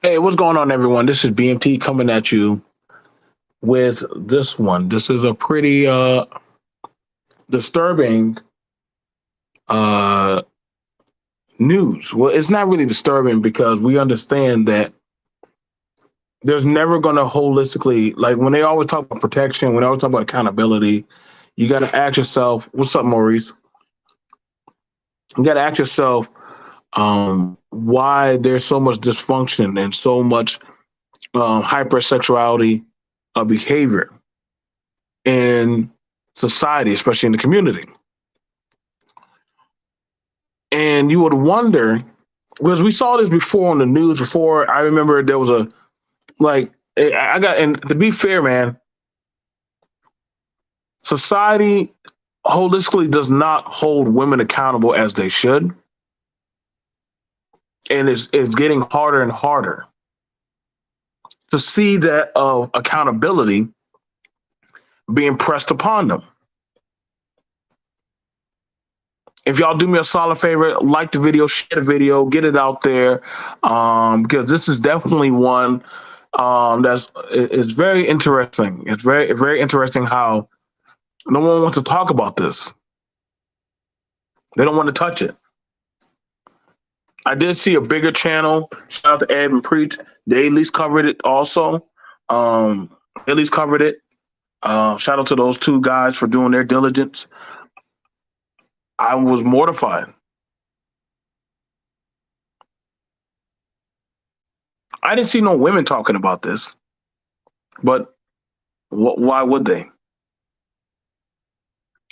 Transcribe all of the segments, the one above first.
Hey, what's going on, everyone? This is B.M.T coming at you with this one. This is a pretty disturbing uh, news. Well, it's not really disturbing because we understand that there's never going to holistically, like when they always talk about protection, when they always talk about accountability, you got to ask yourself, what's up, Maurice? You got to ask yourself why there's so much dysfunction and so much hypersexuality of behavior in society, especially in the community. And you would wonder, because we saw this before on the news before. I remember there was a, like, I got, and to be fair, man, society holistically does not hold women accountable as they should. And it's getting harder and harder to see that of accountability being pressed upon them. If y'all do me a solid favor, like the video, share the video, get it out there, because this is definitely one that's it's very interesting. It's very interesting how no one wants to talk about this. They don't want to touch it. I did see a bigger channel. Shout out to Ed and Preach. They at least covered it also. They at least covered it. Shout out to those two guys for doing their diligence. I was mortified. I didn't see no women talking about this, but why would they?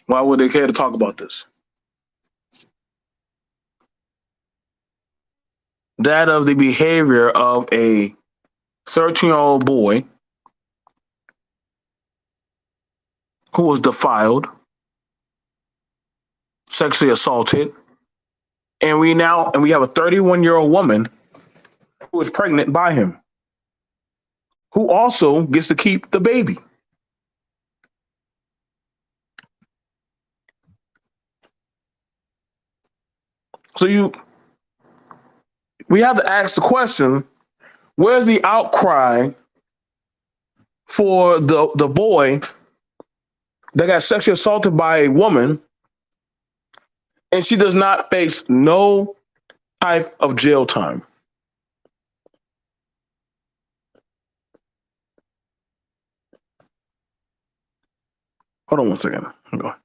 Why would they care to talk about this? That of the behavior of a 13-year-old boy who was defiled, sexually assaulted, and we have a 31-year-old woman who is pregnant by him, who also gets to keep the baby. So we have to ask the question, where's the outcry for the boy that got sexually assaulted by a woman and she does not face no type of jail time? Hold on one second. Hold on.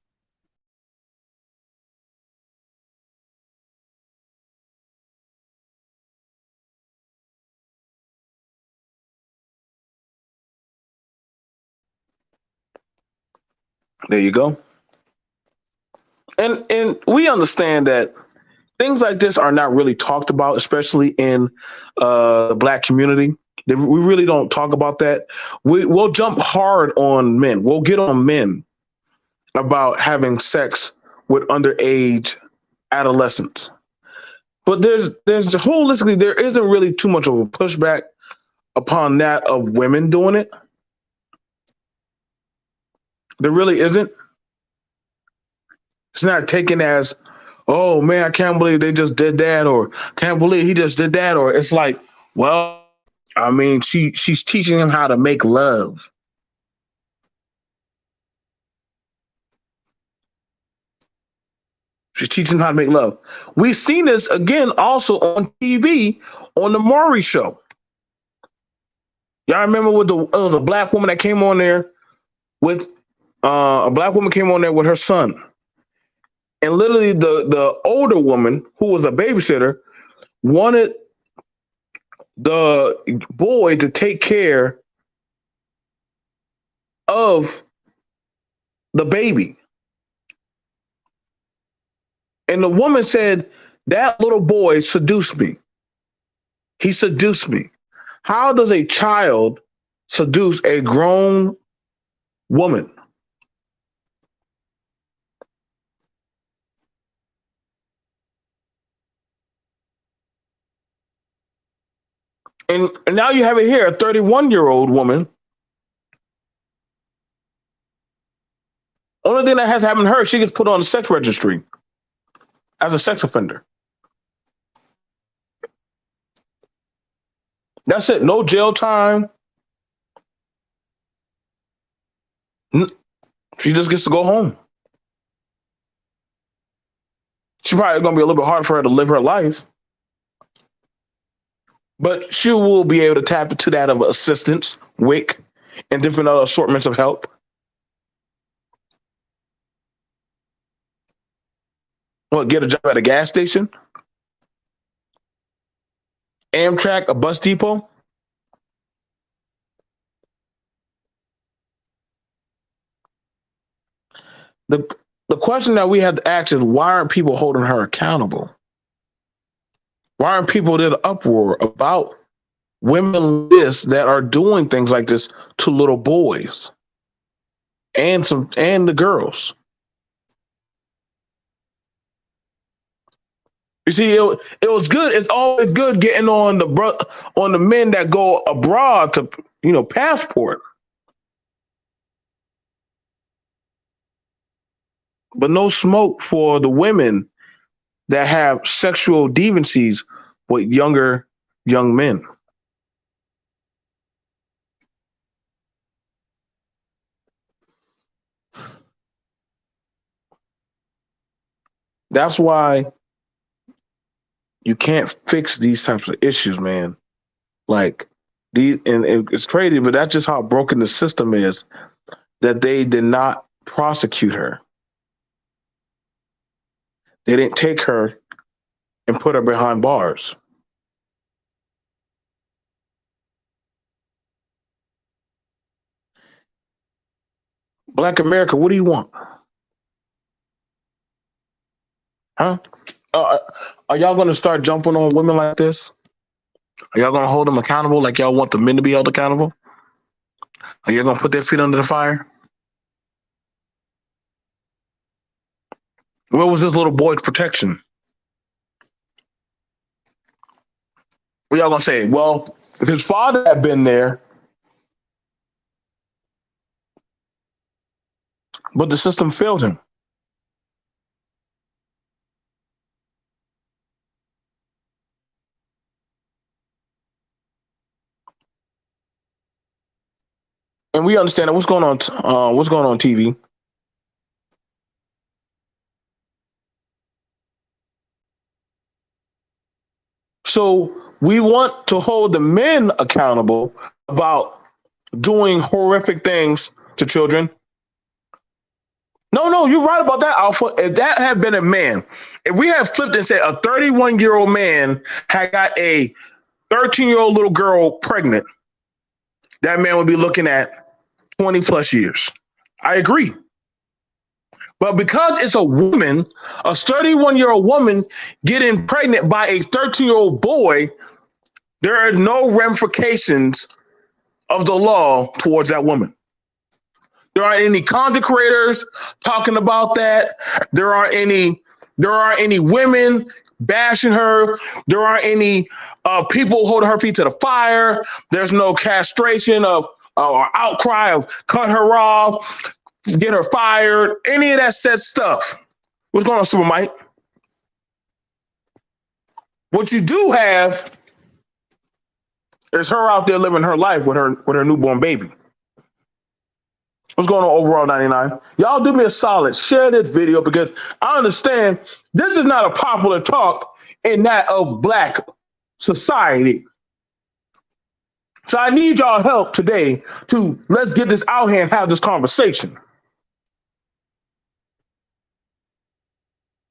There you go. And we understand that things like this are not really talked about, especially in the Black community. We really don't talk about that. We'll jump hard on men. We'll get on men about having sex with underage adolescents. But there's holistically, there isn't really too much of a pushback upon that of women doing it. There really isn't. It's not taken as, oh man, I can't believe they just did that, or can't believe he just did that, or it's like, well, I mean, she's teaching him how to make love. She's teaching him how to make love. We've seen this again also on TV on the Maury show. Y'all remember with the black woman that came on there with a black woman came on there with her son, and literally the older woman who was a babysitter wanted the boy to take care of the baby. And the woman said, that little boy seduced me. He seduced me. How does a child seduce a grown woman? And now you have it here, a 31-year-old woman. Only thing that has happened to her, she gets put on the sex registry as a sex offender. That's it. No jail time. She just gets to go home. She probably gonna be a little bit harder for her to live her life, but she will be able to tap into that of assistance, WIC, and different other assortments of help. What, get a job at a gas station, Amtrak, a bus depot? The the question that we have to ask is, why aren't people holding her accountable? Why aren't people in uproar about women this that are doing things like this to little boys and the girls? You see, it was good. It's always good getting on on the men that go abroad to passport, but no smoke for the women that have sexual deviancies with young men. That's why you can't fix these types of issues, man. Like these, and it's crazy, but that's just how broken the system is. That they did not prosecute her. They didn't take her and put her behind bars. Black America, what do you want? Huh? Uh, are y'all going to start jumping on women like this? Are y'all going to hold them accountable like y'all want the men to be held accountable? Are y'all going to put their feet under the fire? Where was this little boy's protection? What y'all going to say? Well, if his father had been there, but the system failed him. And we understand that what's going on TV. So we want to hold the men accountable about doing horrific things to children. No, you're right about that, Alpha. If that had been a man, if we had flipped and said a 31-year-old man had got a 13-year-old little girl pregnant, that man would be looking at 20 plus years. I agree. But because it's a woman, a 31-year-old woman getting pregnant by a 13-year-old boy, there are no ramifications of the law towards that woman. There aren't any content creators talking about that. There aren't any women bashing her. There aren't any people holding her feet to the fire. There's no castration of or outcry of cut her off, get her fired, any of that said stuff. What's going on, Super Mike? What you do have is her out there living her life with her newborn baby. What's going on, Overall 99? Y'all do me a solid. Share this video because I understand this is not a popular talk in that of Black society. So I need y'all help today to let's get this out here and have this conversation.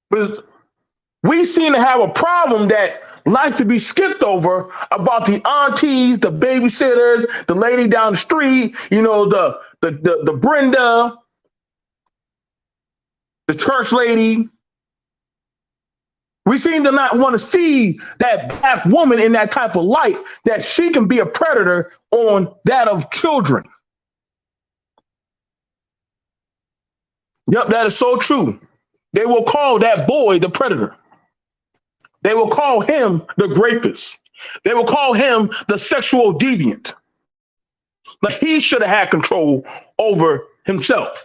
Because we seem to have a problem that likes to be skipped over about the aunties, the babysitters, the lady down the street, the Brenda, the church lady. We seem to not want to see that Black woman in that type of light, that she can be a predator on that of children. Yep, that is so true. They will call that boy the predator. They will call him the rapist. They will call him the sexual deviant. Like he should have had control over himself.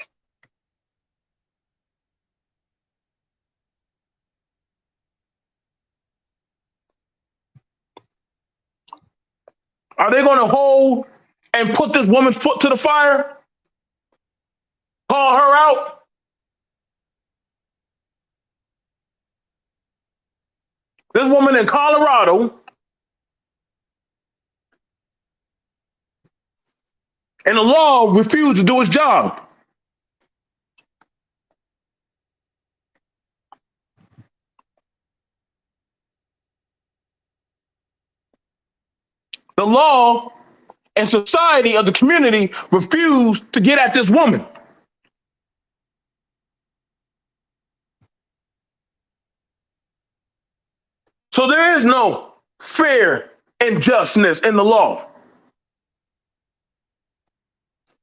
Are they going to hold and put this woman's foot to the fire? Call her out? This woman in Colorado, and the law refused to do its job. The law and society of the community refused to get at this woman. So there is no fair and justness in the law.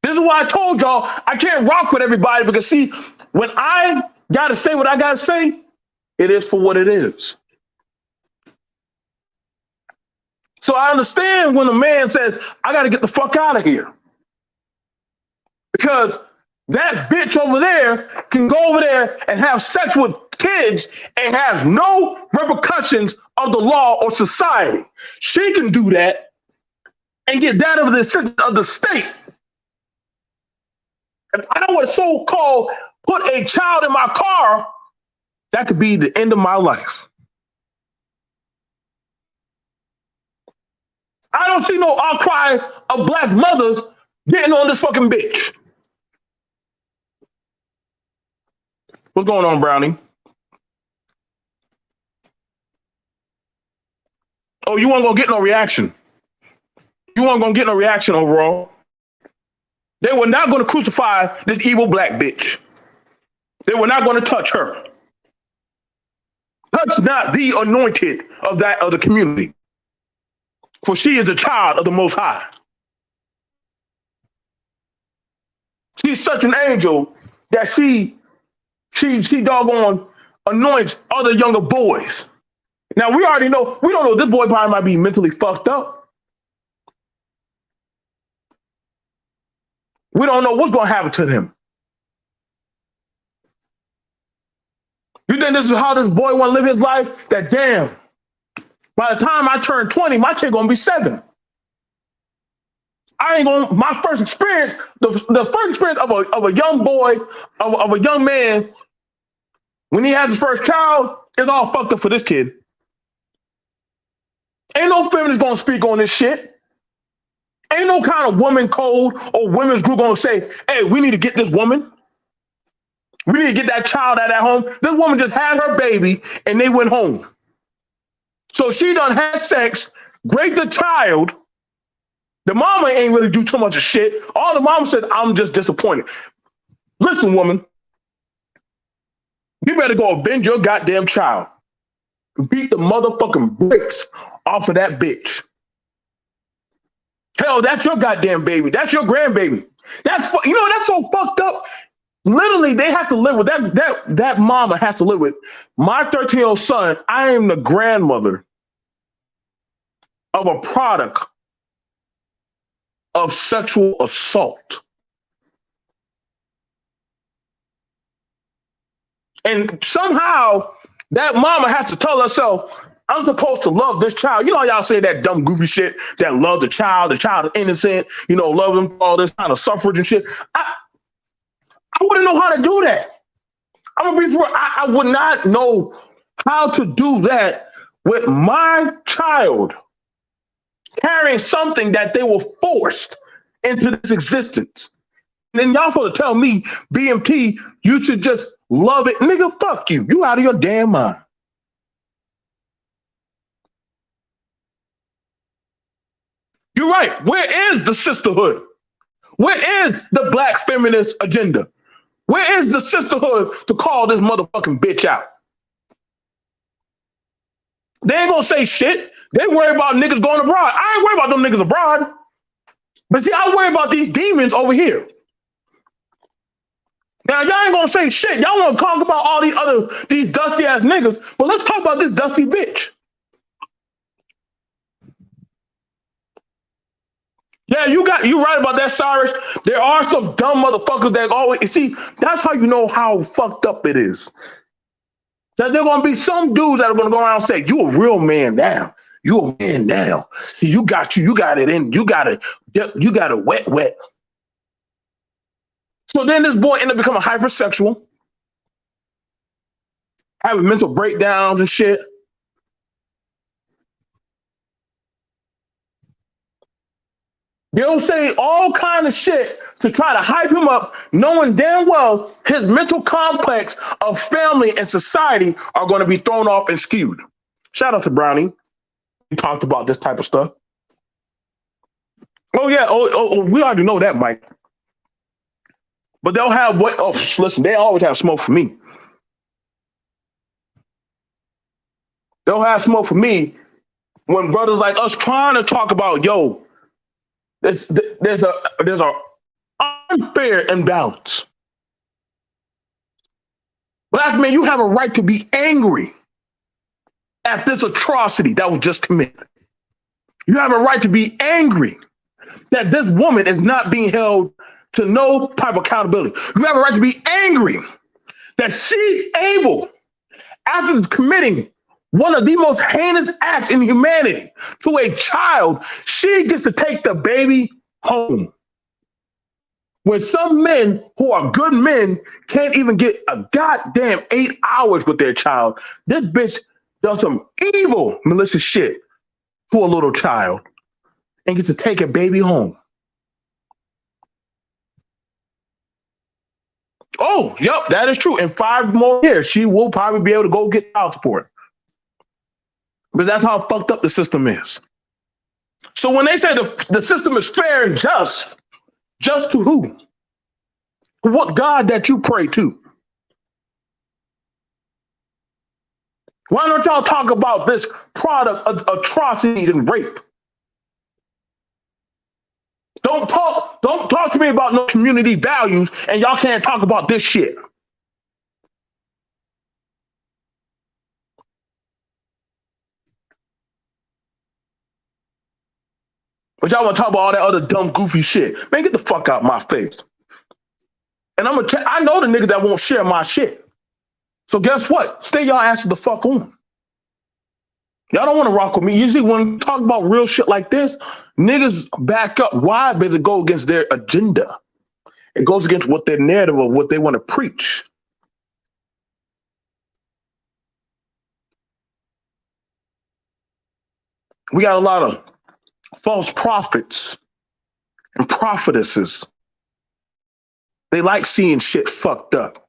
This is why I told y'all I can't rock with everybody, because see, when I gotta say what I gotta say, it is for what it is. So I understand when a man says, I gotta get the fuck out of here. Because that bitch over there can go over there and have sex with kids and have no repercussions of the law or society. She can do that and get that of the assistance of the state. If I would so-called put a child in my car, that could be the end of my life. I don't see no outcry of black mothers getting on this fucking bitch. What's going on, Brownie? Oh, you weren't gonna get no reaction. You weren't gonna get no reaction overall. They were not gonna crucify this evil black bitch. They were not gonna touch her. Touch not the anointed of the community, for she is a child of the Most High. She's such an angel that she doggone anoints other younger boys. Now we already know, we don't know, this boy probably might be mentally fucked up. We don't know what's gonna happen to him. You think this is how this boy wanna live his life? That damn, by the time I turn 20, my kid gonna be 7. I ain't gonna, my first experience, the first experience of a young boy, of a young man, when he has his first child, it's all fucked up for this kid. Ain't no feminist gonna speak on this shit. Ain't no kind of woman code or women's group gonna say, hey, we need to get this woman. We need to get that child out of that home. This woman just had her baby and they went home. So she done had sex, raped the child. The mama ain't really do too much of shit. All the mama said, I'm just disappointed. Listen, woman, you better go avenge your goddamn child. Beat the motherfucking brakes off of that bitch. Hell, that's your goddamn baby. That's your grandbaby. That's so fucked up. Literally, they have to live with that mama has to live with my 13-year-old son. I am the grandmother of a product of sexual assault. And somehow that mama has to tell herself, I'm supposed to love this child. You know how y'all say that dumb, goofy shit, that love the child is innocent, love them for all this kind of suffrage and shit. I wouldn't know how to do that. I'm gonna be real. I would not know how to do that with my child carrying something that they were forced into this existence. And then y'all supposed to tell me, B.M.T, you should just love it. Nigga, fuck you. You out of your damn mind. You're right. Where is the sisterhood? Where is the black feminist agenda? Where is the sisterhood to call this motherfucking bitch out? They ain't gonna say shit. They worry about niggas going abroad. I ain't worried about them niggas abroad. But see, I worry about these demons over here. Now, y'all ain't gonna say shit. Y'all wanna talk about all these dusty ass niggas, but let's talk about this dusty bitch. Yeah, you right about that, Cyrus. There are some dumb motherfuckers that always see. That's how you know how fucked up it is. That there gonna be some dudes that are gonna go around and say, "You a real man now. You a man now. See, you got it in, you got it wet. So then this boy ended up becoming hypersexual, having mental breakdowns and shit. They'll say all kind of shit to try to hype him up, knowing damn well his mental complex of family and society are going to be thrown off and skewed. Shout out to Brownie. We talked about this type of stuff. Oh yeah, we already know that, Mike. But they'll have what? Oh, listen, they always have smoke for me. They'll have smoke for me when brothers like us trying to talk about, yo, there's a unfair imbalance. Black men, you have a right to be angry at this atrocity that was just committed. You have a right to be angry that this woman is not being held to no type of accountability. You have a right to be angry that she's able, after committing one of the most heinous acts in humanity to a child, she gets to take the baby home. When some men who are good men can't even get a goddamn 8 hours with their child, this bitch does some evil, malicious shit to a little child and gets to take a baby home. Oh, yep, that is true. In 5 more years, she will probably be able to go get child support. Because that's how fucked up the system is. So when they say the system is fair and just to who? What God that you pray to? Why don't y'all talk about this product of atrocities and rape? Don't talk to me about no community values, and y'all can't talk about this shit. But y'all want to talk about all that other dumb, goofy shit. Man, get the fuck out my face. And I know the nigga that won't share my shit. So guess what? Stay y'all asses the fuck on. Y'all don't want to rock with me. Usually when we talk about real shit like this, niggas back up. Why? Because it goes against their agenda. It goes against what their narrative of what they want to preach. We got a lot of false prophets and prophetesses. They like seeing shit fucked up.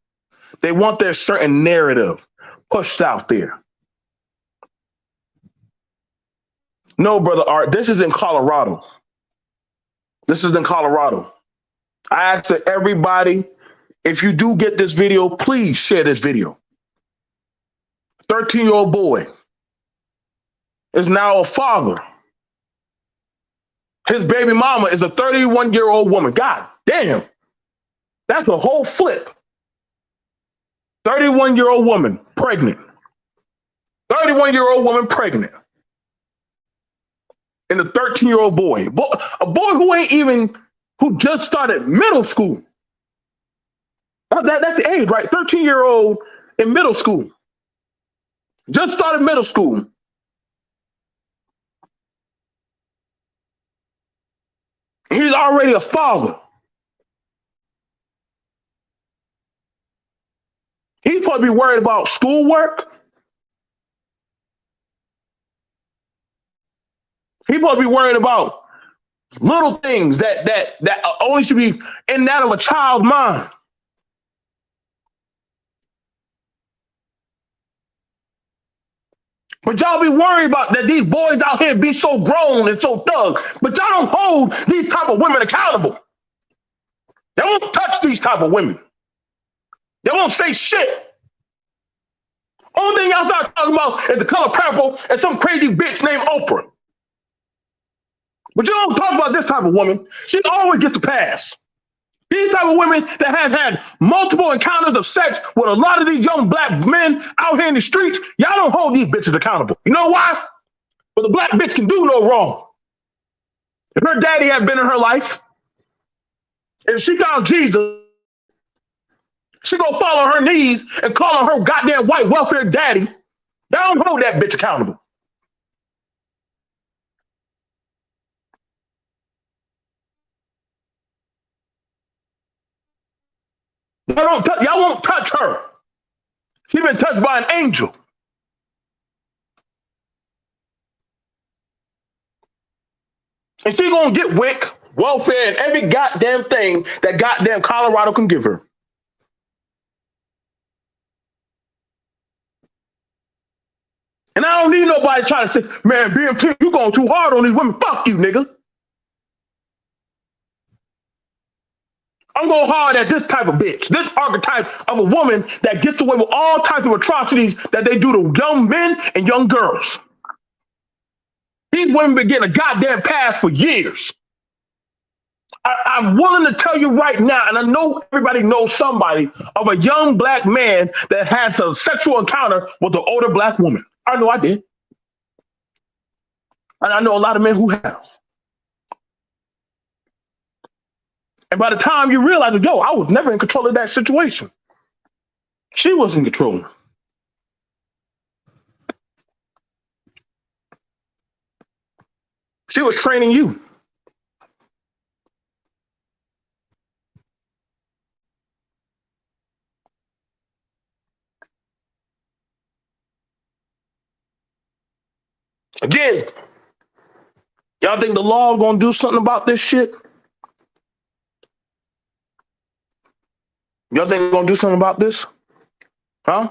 They want their certain narrative pushed out there. No, brother Art, this is in Colorado. This is in Colorado. I ask that everybody, if you do get this video, please share this video. 13-year-old boy is now a father. His baby mama is a 31-year-old woman. God damn. That's a whole flip. 31-year-old woman pregnant. 31-year-old woman pregnant. And a 13-year-old boy. A boy who just started middle school. That's the age, right? 13-year-old in middle school. Just started middle school. He's already a father. He's supposed to be worried about schoolwork. He's supposed to be worried about little things that only should be in that of a child's mind. But y'all be worried about that these boys out here be so grown and so thug. But y'all don't hold these type of women accountable. They won't touch these type of women. They won't say shit. Only thing y'all start talking about is the color purple and some crazy bitch named Oprah. But you don't talk about this type of woman. She always gets a pass. These type of women that have had multiple encounters of sex with a lot of these young black men out here in the streets, y'all don't hold these bitches accountable. You know why? But the black bitch can do no wrong. If her daddy had been in her life, if she found Jesus, she gonna fall on her knees and call on her goddamn white welfare daddy. Y'all don't hold that bitch accountable. Y'all won't touch her. She been touched by an angel. And she gonna get WIC, welfare, and every goddamn thing that goddamn Colorado can give her. And I don't need nobody trying to say, man, B.M.T, you going too hard on these women. Fuck you, nigga. I'm going hard at this type of bitch, this archetype of a woman that gets away with all types of atrocities that they do to young men and young girls. These women been getting a goddamn pass for years. I'm willing to tell you right now, and I know everybody knows somebody of a young black man that has a sexual encounter with an older black woman. I know I did. And I know a lot of men who have. And by the time you realize, yo, I was never in control of that situation. She was in control. She was training you. Again, y'all think the law is gonna do something about this shit? Y'all think they're gonna do something about this? Huh?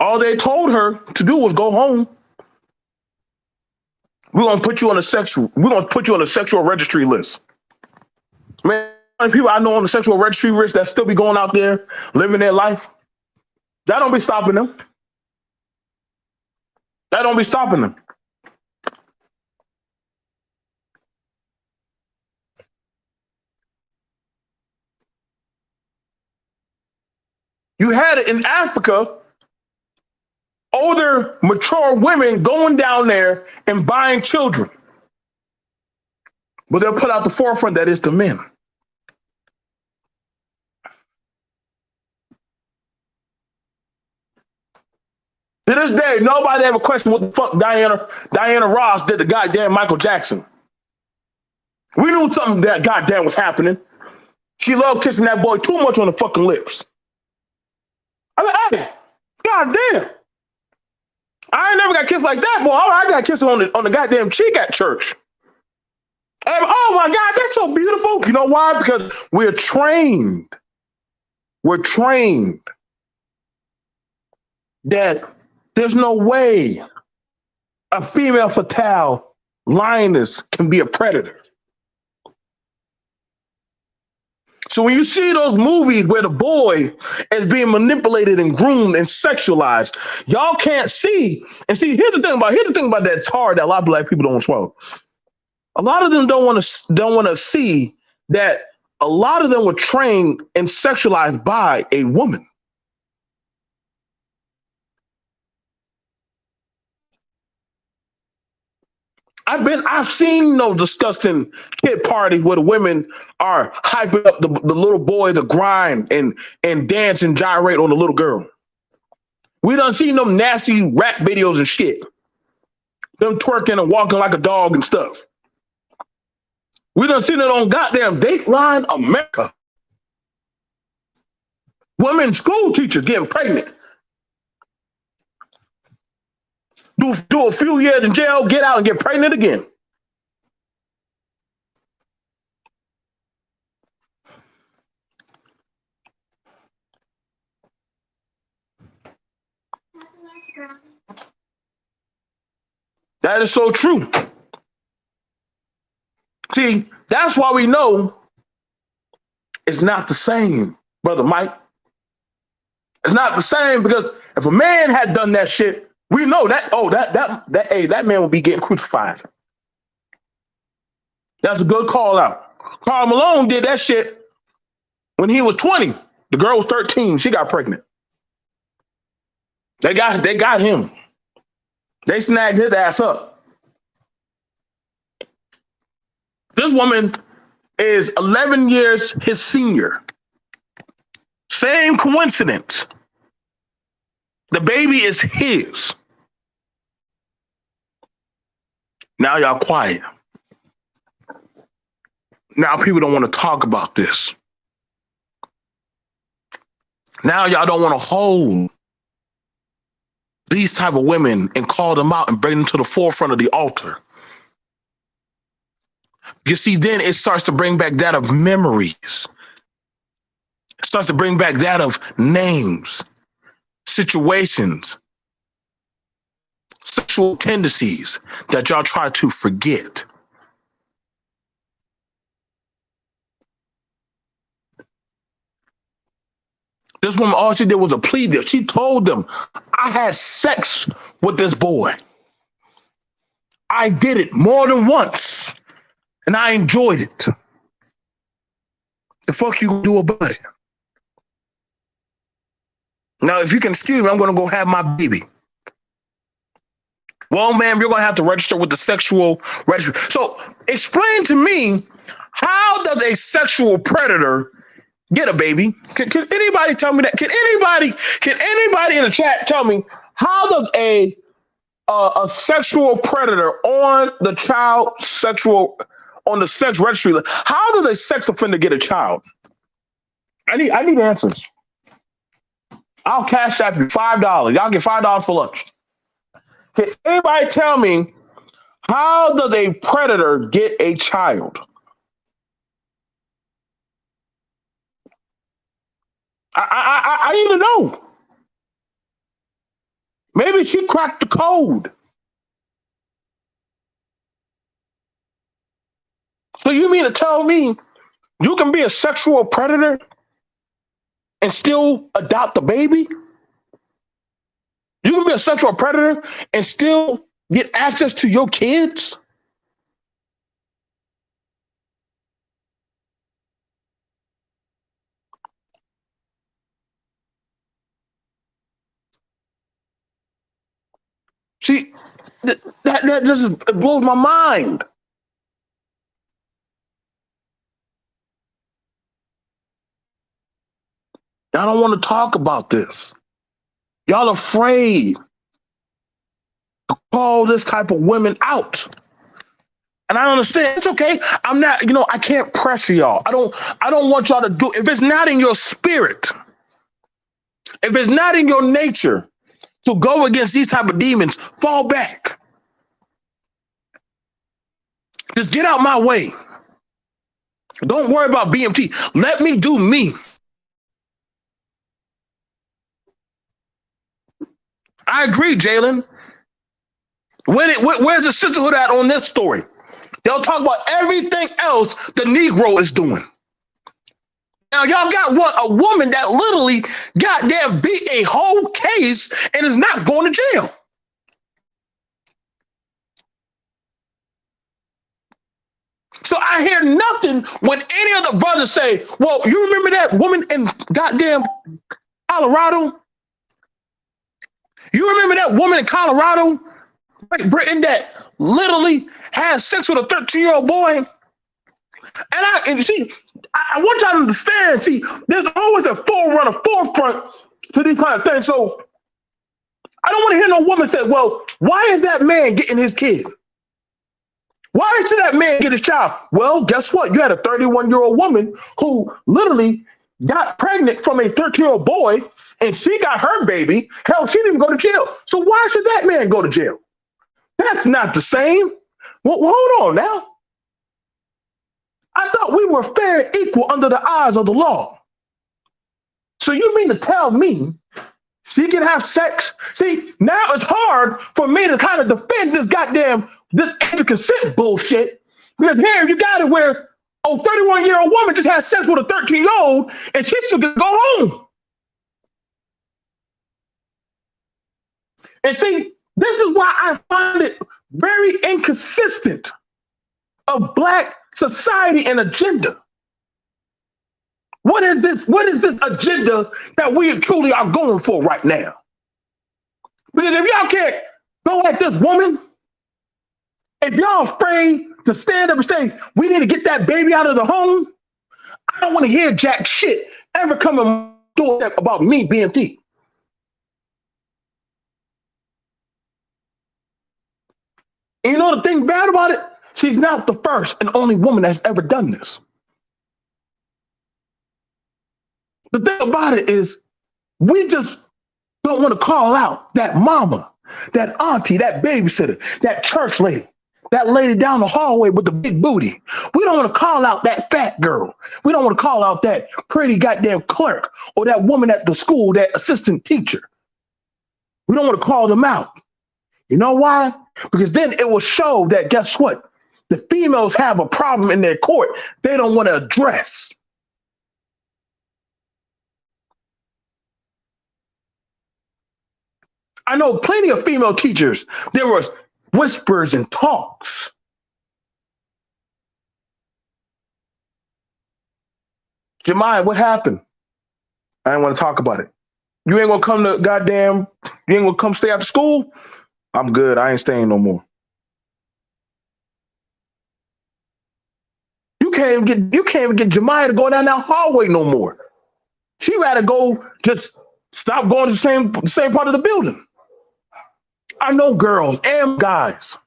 All they told her to do was go home. We're gonna put you on a sexual registry list. Man, how many people I know on the sexual registry list that still be going out there living their life? That don't be stopping them. That don't be stopping them. You had it in Africa, older, mature women going down there and buying children. But they'll put out the forefront that is the men. To this day, nobody ever questioned what the fuck Diana Ross did to goddamn Michael Jackson. We knew something that goddamn was happening. She loved kissing that boy too much on the fucking lips. I'm like, hey, goddamn. I ain't never got kissed like that, boy. I got kissed on the goddamn cheek at church. And, oh my God, that's so beautiful. You know why? Because we're trained. We're trained that there's no way a female fatale lioness can be a predator. So when you see those movies where the boy is being manipulated and groomed and sexualized, y'all can't see. And see, here's the thing about that's hard that a lot of black people don't swallow. A lot of them don't want to see that a lot of them were trained and sexualized by a woman. I've seen those disgusting kid parties where the women are hyping up the little boy to grind and dance and gyrate on the little girl. We done seen them nasty rap videos and shit. Them twerking and walking like a dog and stuff. We done seen it on goddamn Dateline America. Women school teachers getting pregnant. Do a few years in jail, get out and get pregnant again. That is so true. See, that's why we know it's not the same, Brother Mike. It's not the same because if a man had done that shit, we know that, that man would be getting crucified. That's a good call out. Karl Malone did that shit when he was 20. The girl was 13. She got pregnant. They got him. They snagged his ass up. This woman is 11 years his senior. Same coincidence. The baby is his. Now y'all quiet. Now people don't want to talk about this. Now y'all don't want to hold these type of women and call them out and bring them to the forefront of the altar. You see, then it starts to bring back that of memories. It starts to bring back that of names, situations, sexual tendencies that y'all try to forget. This woman, all she did was a plea deal. She told them, I had sex with this boy. I did it more than once, and I enjoyed it. The fuck you do about it? Now, if you can excuse me, I'm going to go have my baby. Well, ma'am, you're going to have to register with the sexual registry. So explain to me, how does a sexual predator get a baby? Can anybody tell me that? Can anybody in the chat tell me, how does a sexual predator on the sex registry, how does a sex offender get a child? I need answers. I'll cash out you $5. Y'all get $5 for lunch. Can anybody tell me, how does a predator get a child? I need to know. Maybe she cracked the code. So you mean to tell me you can be a sexual predator and still adopt a baby? You can be a sexual predator and still get access to your kids? See, that just it blows my mind. Y'all don't want to talk about this. Y'all afraid to call this type of women out. And I understand, it's okay. I'm not, I can't pressure y'all. I don't want y'all to do, if it's not in your spirit, if it's not in your nature to go against these type of demons, fall back. Just get out my way. Don't worry about B.M.T. Let me do me. I agree, Jalen. Where's the sisterhood at on this story? They'll talk about everything else the Negro is doing. Now, y'all got a woman that literally goddamn beat a whole case and is not going to jail. So I hear nothing when any of the brothers say, well, you remember that woman in goddamn Colorado? You remember that woman in Colorado, Great Britain, that literally had sex with a 13-year-old boy? And see, I want y'all to understand, see, there's always a forefront to these kind of things. So I don't want to hear no woman say, well, why is that man getting his kid? Why should that man get his child? Well, guess what? You had a 31-year-old woman who literally got pregnant from a 13-year-old boy, and she got her baby. Hell, she didn't go to jail. So why should that man go to jail? That's not the same. Well, hold on now. I thought we were fair and equal under the eyes of the law. So you mean to tell me she can have sex? See, now it's hard for me to kind of defend this age of consent bullshit, because here you got it where a 31-year-old woman just has sex with a 13-year-old and she still can go home. And see, this is why I find it very inconsistent of Black society and agenda. What is this agenda that we truly are going for right now? Because if y'all can't go at this woman, if y'all afraid to stand up and say, we need to get that baby out of the home, I don't want to hear jack shit ever coming about me, B.M.T. And you know the thing bad about it? She's not the first and only woman that's ever done this. The thing about it is, We just don't want to call out that mama, that auntie, that babysitter, that church lady, that lady down the hallway with the big booty. We don't want to call out that fat girl. We don't want to call out that pretty goddamn clerk or that woman at the school, that assistant teacher. We don't want to call them out. You know why? Because then it will show that, guess what? The females have a problem in their court they don't want to address. I know plenty of female teachers. There was whispers and talks. Jemiah, what happened? I didn't want to talk about it. You ain't gonna come to goddamn, you ain't gonna come stay after school? I'm good. I ain't staying no more. You can't even get Jemiah to go down that hallway no more. She rather go just stop going to the same part of the building. I know girls and guys.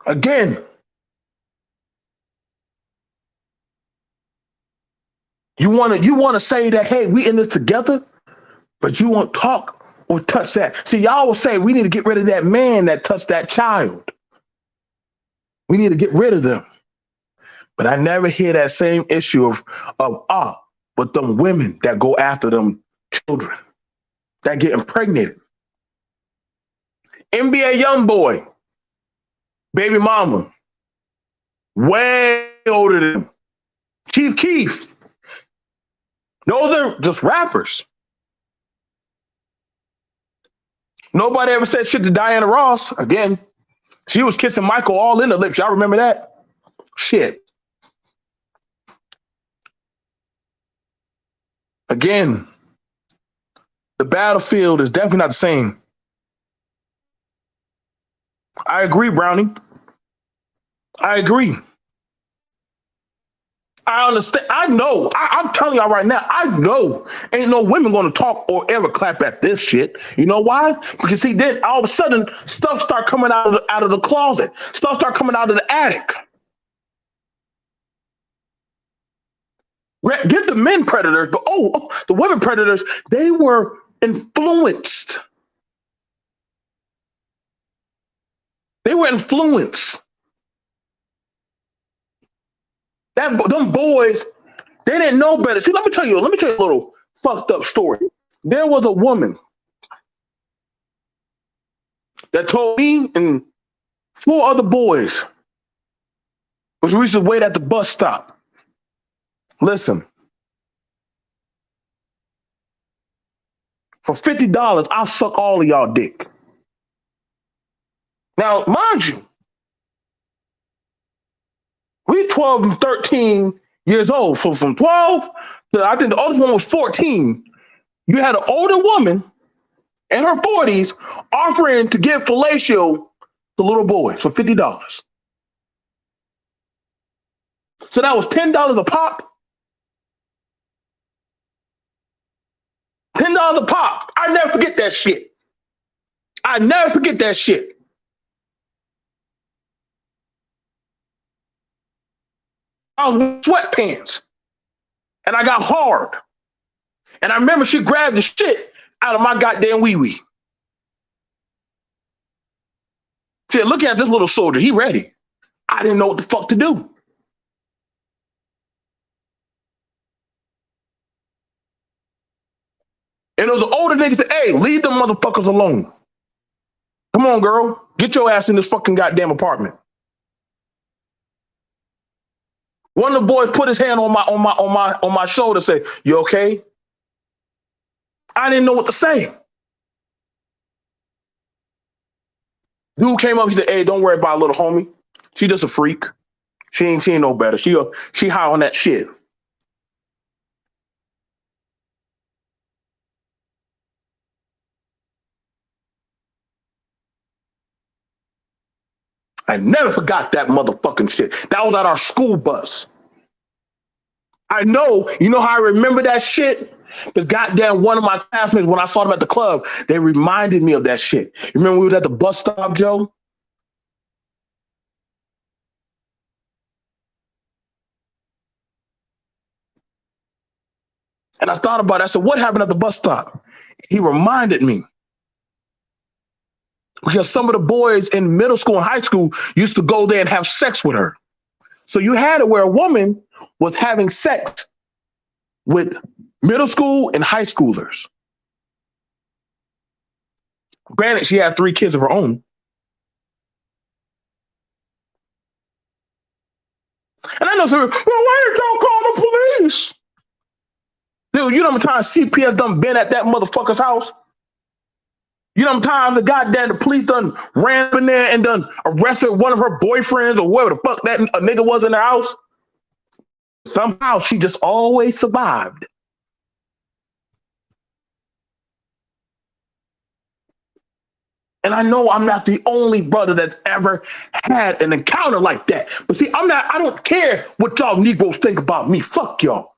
Again, you want to say that, hey, we in this together, but you won't talk or touch that. See, y'all will say we need to get rid of that man that touched that child. We need to get rid of them. But I never hear that same issue of but them women that go after them children that get impregnated. NBA young boy, baby mama, way older than Chief Keef. Those are just rappers. Nobody ever said shit to Diana Ross. Again, she was kissing Michael all in the lips. Y'all remember that? Shit. Again, the battlefield is definitely not the same. I agree, Brownie. I agree. I understand. I know. I'm telling y'all right now, I know ain't no women going to talk or ever clap at this shit. You know why? Because see, then all of a sudden, stuff start coming out of the closet. Stuff start coming out of the attic. Get the men predators, but the women predators, they were influenced. They were influenced. Them boys, they didn't know better. See, let me tell you a little fucked up story. There was a woman that told me and 4 other boys, which we used to wait at the bus stop. Listen, for $50, I'll suck all of y'all dick. Now, mind you, we 12 and 13 years old. So from 12 to, I think the oldest one was 14. You had an older woman in her 40s offering to give fellatio to little boys for $50. So that was $10 a pop. $10 a pop. I never forget that shit. I never forget that shit. I was wearing sweatpants and I got hard. And I remember she grabbed the shit out of my goddamn wee-wee. She said, look at this little soldier. He ready. I didn't know what the fuck to do. And it was an older nigga said, hey, leave them motherfuckers alone. Come on, girl. Get your ass in this fucking goddamn apartment. One of the boys put his hand on my shoulder and said, you okay? I didn't know what to say. Dude came up, he said, hey, don't worry about little homie. She just a freak. She ain't no better. She high on that shit. I never forgot that motherfucking shit. That was at our school bus. I know, you know how I remember that shit? Because goddamn, one of my classmates, when I saw them at the club, they reminded me of that shit. You remember we was at the bus stop, Joe? And I thought about it. I said, what happened at the bus stop? He reminded me. Because some of the boys in middle school and high school used to go there and have sex with her. So you had it where a woman was having sex with middle school and high schoolers. Granted, she had 3 kids of her own. And I know some, well, why did y'all call the police? Dude, you know how many times CPS done been at that motherfucker's house? You know how many times the police done ran up in there and done arrested one of her boyfriends or whoever the fuck that a nigga was in the house? Somehow she just always survived. And I know I'm not the only brother that's ever had an encounter like that. But see, I don't care what y'all Negroes think about me. Fuck y'all.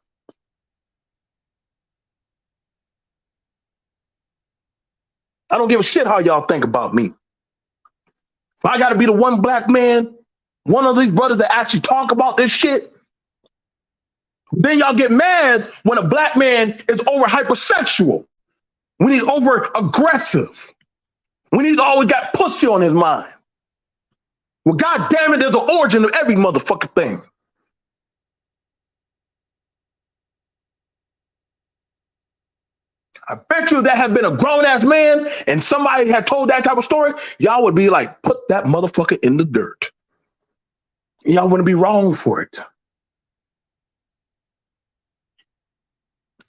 I don't give a shit how y'all think about me. If I gotta be the one black man, one of these brothers that actually talk about this shit, then y'all get mad when a black man is over hypersexual, when he's over aggressive, when he's always got pussy on his mind. Well, God damn it, there's an origin of every motherfucking thing. I bet you if that had been a grown ass man and somebody had told that type of story, y'all would be like, put that motherfucker in the dirt. Y'all wouldn't be wrong for it.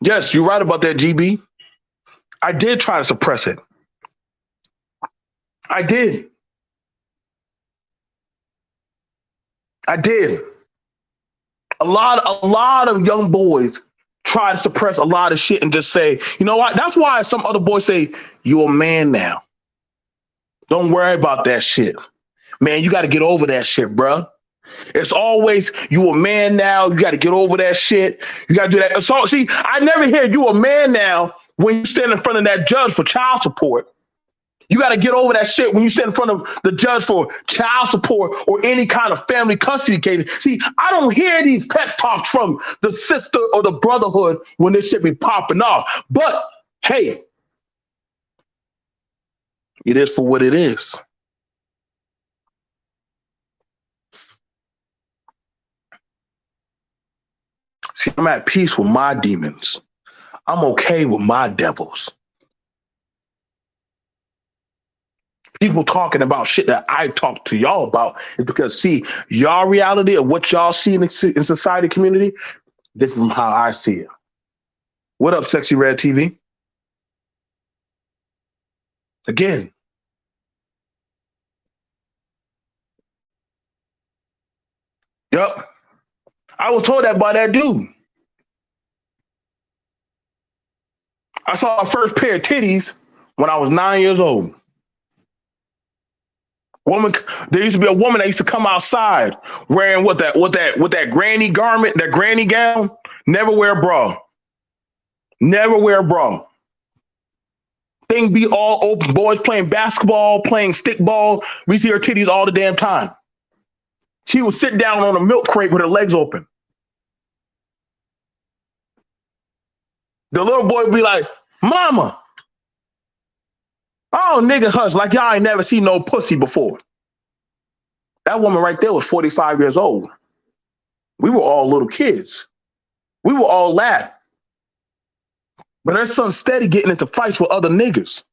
Yes, you're right about that, GB. I did try to suppress it. I did. I did. A lot of young boys try to suppress a lot of shit and just say, you know what? That's why some other boys say, you're a man now. Don't worry about that shit. Man, you got to get over that shit, bruh. It's always, you a man now. You got to get over that shit. You got to do that. So, see, I never hear you a man now when you stand in front of that judge for child support. You got to get over that shit when you stand in front of the judge for child support or any kind of family custody case. See, I don't hear these pep talks from the sister or the brotherhood when this shit be popping off. But hey, it is for what it is. See, I'm at peace with my demons. I'm okay with my devils. People talking about shit that I talk to y'all about is because, see, y'all reality of what y'all see in society community different from how I see it. What up, Sexy Red TV? Again, yep. I was told that by that dude. I saw my first pair of titties when I was 9 years old. Woman, there used to be a woman that used to come outside wearing that granny garment, that granny gown. Never wear a bra. Never wear a bra. Thing be all open. Boys playing basketball, playing stickball. We see her titties all the damn time. She would sit down on a milk crate with her legs open. The little boy would be like, "Mama, oh nigga, hush, like y'all ain't never seen no pussy before." That woman right there was 45 years old. We were all little kids. We were all laughing. But her son steady getting into fights with other niggas.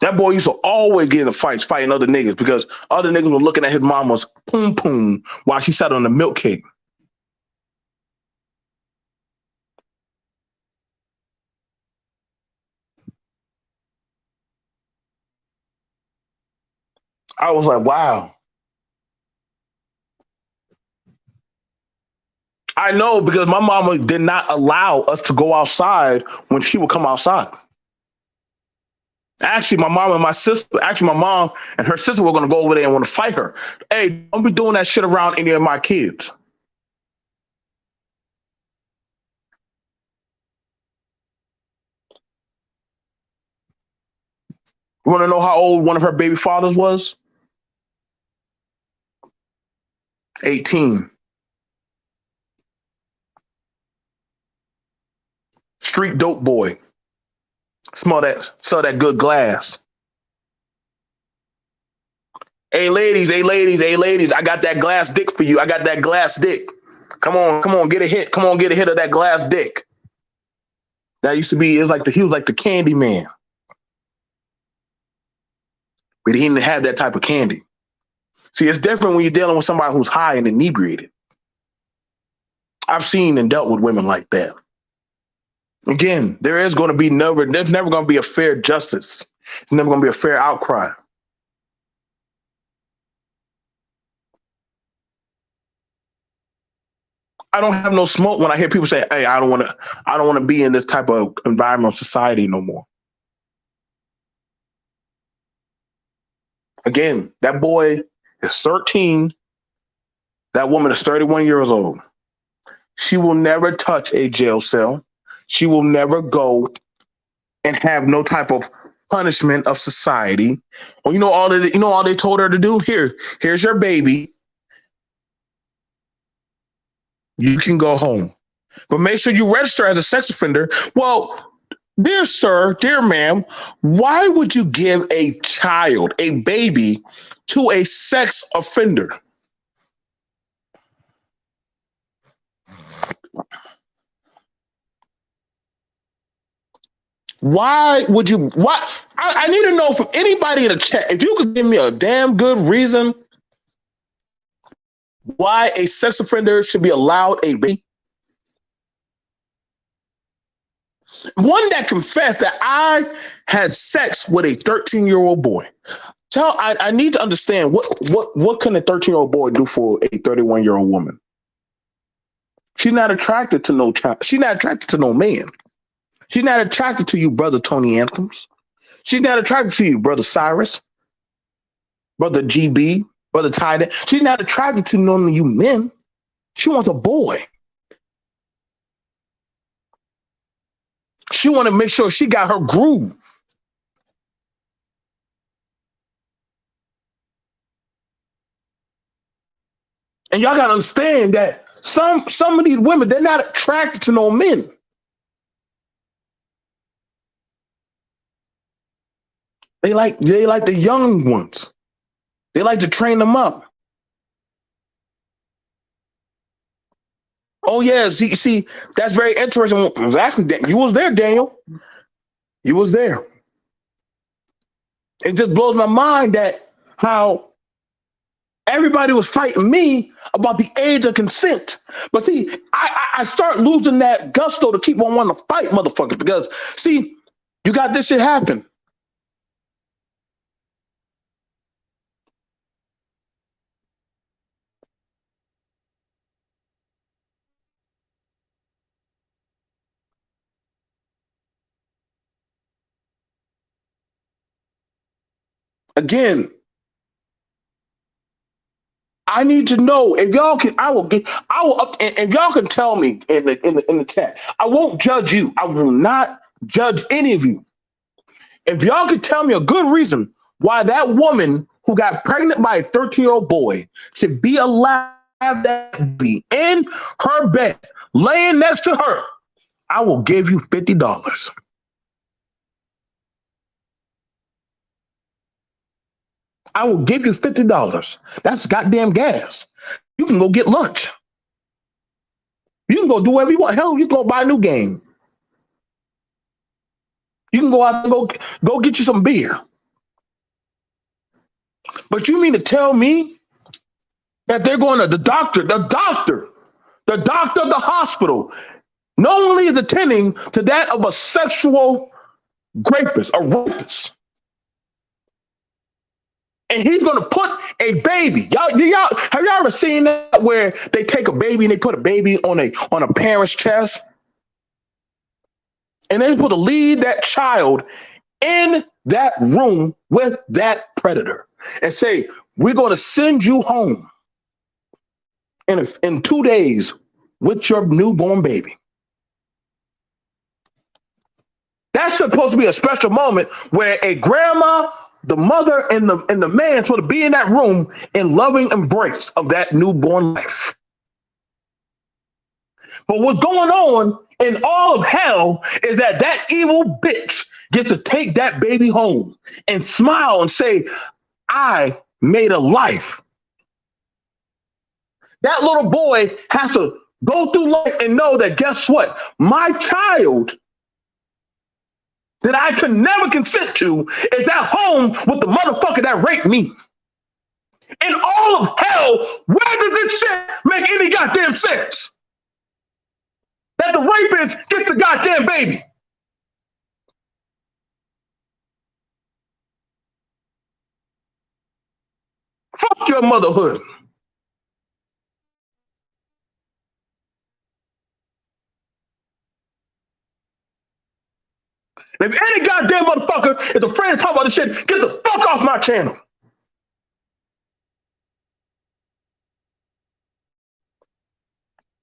That boy used to always get into fights fighting other niggas because other niggas were looking at his mama's poom poom while she sat on the milk cake. I was like, wow. I know because my mama did not allow us to go outside when she would come outside. Actually, my mom and her sister were going to go over there and want to fight her. Hey, don't be doing that shit around any of my kids. You want to know how old one of her baby fathers was? 18. Street dope boy. Sell that good glass. Hey ladies, hey ladies, hey ladies, I got that glass dick for you. I got that glass dick. Come on, get a hit. Come on, get a hit of that glass dick. That used to be, he was like the candy man. But he didn't have that type of candy. See, it's different when you're dealing with somebody who's high and inebriated. I've seen and dealt with women like that. Again, there's never going to be a fair justice. There's never going to be a fair outcry. I don't have no smoke when I hear people say, "Hey, I don't want to be in this type of environmental society no more." Again, that boy is 13. That woman is 31 years old. She will never touch a jail cell. She will never go and have no type of punishment of society. Or all they told her to do? Here's your baby. You can go home. But make sure you register as a sex offender. Well, dear sir, dear ma'am, why would you give a child, a baby, to a sex offender? Why would you? Why? I need to know from anybody in the chat, if you could give me a damn good reason why a sex offender should be allowed a baby. One that confessed that I had sex with a 13-year-old boy. I need to understand what can a 13-year-old boy do for a 31-year-old woman? She's not attracted to no child. She's not attracted to no man. She's not attracted to you, brother Tony Anthems. She's not attracted to you, brother Cyrus, brother GB, brother Tyden. She's not attracted to none of you men. She wants a boy. She want to make sure she got her groove. And y'all got to understand that some of these women, they're not attracted to no men. They like the young ones. They like to train them up. Oh yeah, see, that's very interesting. Exactly, you was there, Daniel. You was there. It just blows my mind that how everybody was fighting me about the age of consent. But see, I start losing that gusto to keep on wanting to fight motherfuckers because, see, you got this shit happen. Again, I need to know if y'all can. I will up. And if y'all can tell me in the chat, I won't judge you. I will not judge any of you. If y'all can tell me a good reason why that woman who got pregnant by a 13-year-old boy should be allowed to have that baby in her bed, laying next to her, I will give you $50. I will give you $50. That's goddamn gas. You can go get lunch. You can go do whatever you want. Hell, you can go buy a new game. You can go out and go get you some beer. But you mean to tell me that they're going to the doctor of the hospital, not only is attending to that of a sexual rapist, a rapist, and he's going to put a baby. Have y'all ever seen that where they take a baby and they put a baby on a parent's chest, and they're supposed to leave that child in that room with that predator and say, we're going to send you home in 2 days with your newborn baby. That's supposed to be a special moment where a grandma the mother and the man sort of be in that room in loving embrace of that newborn life. But what's going on in all of hell is that that evil bitch gets to take that baby home and smile and say, I made a life. That little boy has to go through life and know that, guess what? My child that I could never consent to is at home with the motherfucker that raped me. In all of hell, where does this shit make any goddamn sense? That the rapist gets the goddamn baby. Fuck your motherhood. If any goddamn motherfucker is afraid to talk about this shit, get the fuck off my channel.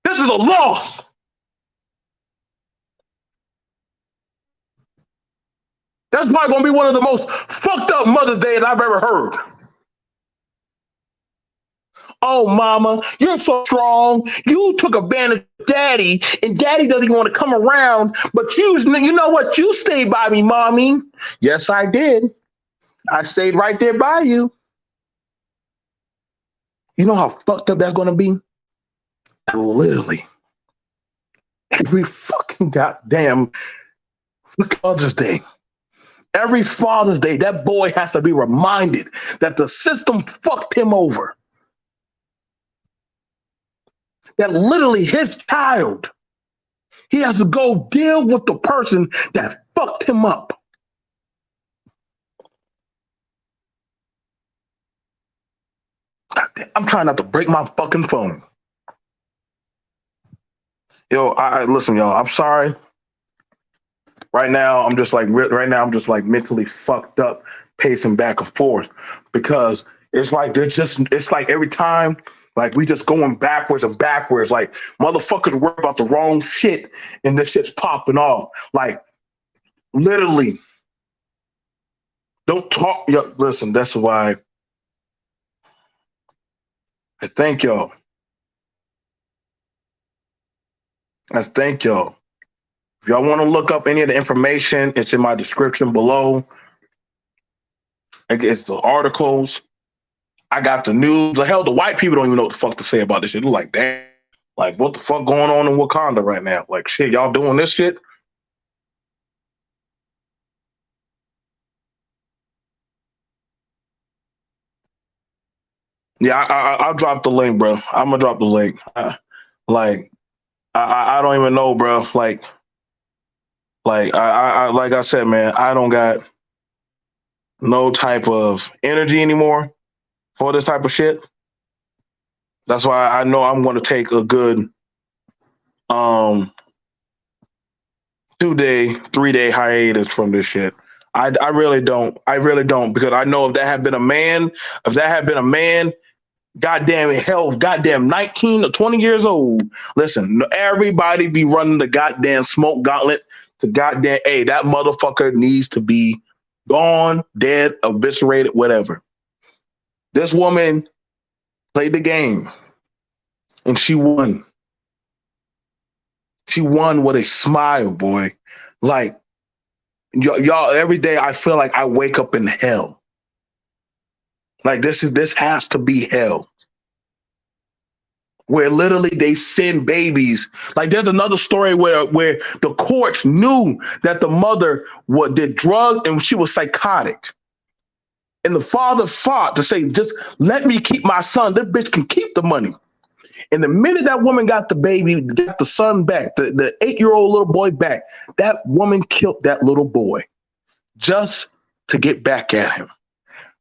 This is a loss. That's probably gonna be one of the most fucked up Mother's Days I've ever heard. Oh, mama, you're so strong. You took advantage of daddy, and daddy doesn't even want to come around. But you know what? You stayed by me, mommy. Yes, I did. I stayed right there by you. You know how fucked up that's going to be? Literally. Every fucking goddamn Father's Day. Every Father's Day, that boy has to be reminded that the system fucked him over. That literally his child, he has to go deal with the person that fucked him up. I'm trying not to break my fucking phone. Yo, I listen, y'all. I'm sorry. Right now, I'm just like mentally fucked up, pacing back and forth because it's like it's like every time, like we just going backwards and backwards. Like motherfuckers worry about the wrong shit and this shit's popping off. Like literally, don't talk. Yo, listen, that's why I thank y'all. I thank y'all. If y'all want to look up any of the information, it's in my description below. It's the articles. I got the news. The hell, the white people don't even know what the fuck to say about this shit. They're like, damn, like what the fuck going on in Wakanda right now? Like shit, y'all doing this shit? Yeah, I'll drop the link, bro. I'm gonna drop the link. I don't even know, bro. Like I said, man, I don't got no type of energy anymore for this type of shit. That's why I know I'm going to take a good 2-day, 3-day hiatus from this shit. I really don't. I really don't, because I know if that had been a man, goddamn hell, goddamn 19 or 20 years old. Listen, everybody be running the goddamn smoke gauntlet to goddamn, hey, that motherfucker needs to be gone, dead, eviscerated, whatever. This woman played the game and she won. She won with a smile, boy. Like, y'all, every day I feel like I wake up in hell. Like this has to be hell. Where literally they send babies. Like there's another story where the courts knew that the mother did drugs and she was psychotic. And the father fought to say, just let me keep my son. This bitch can keep the money. And the minute that woman got the baby, got the son back, the 8-year-old little boy back, that woman killed that little boy just to get back at him.